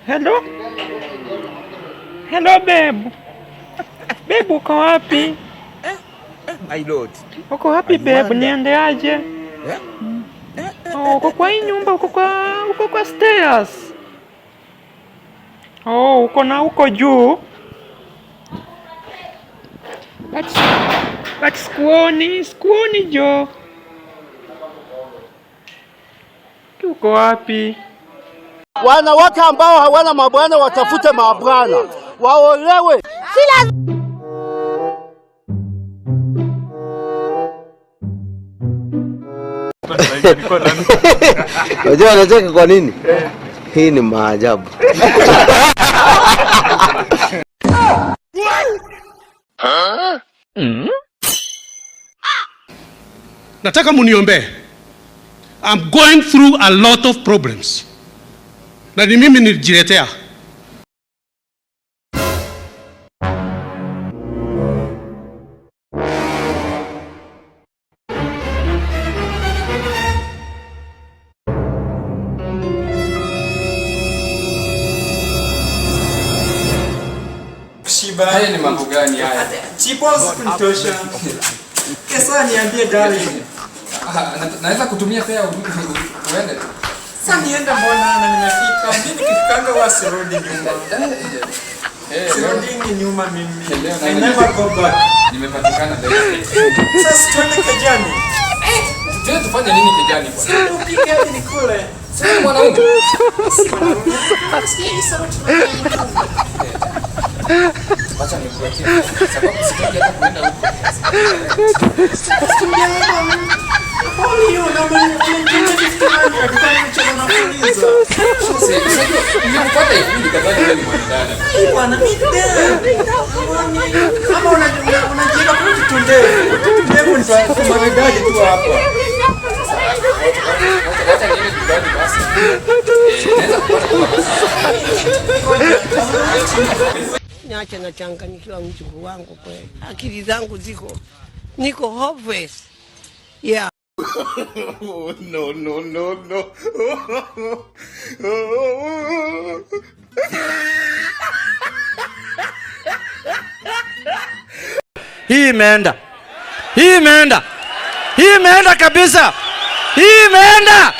Hello? Hello, babe. Babe, uko wapi? My lord. Uko wapi, babe? Niende aje? Oh, uko kwa hii nyumba, uko kwa stairs. Oh, uko juu. But sikuoni jo. Uko wapi? Wanawake ambao hawana mabwana watafute mabwana. Waolewe. Unajua anacheka kwa nini? Hii ni maajabu. Nataka muniombe. I'm going through a lot of problems. Na ni mimi nilijiletea. Haya ni mambo gani haya? Chipoza kunitosha. Kesa niambie darling. Naweza kutumia fare uende. Sasa niende mbona na nimefika. Mimi nikifikanga wasirudi nyuma. Sirudi nyuma mimi. I never go back. Nimepatikana leo. Sasa tuende Kejani. Tena tufanye nini Kejani bwana? Sasa upige hadi nikule. Sasa mwanaume. Acha nikuwekee sababu sitaki hata kwenda huko. Niache nachanganyikiwa mjukuu wangu kweli. Akili zangu niko hopeless. Yeah. No. Hii imeenda kabisa. Hii imeenda.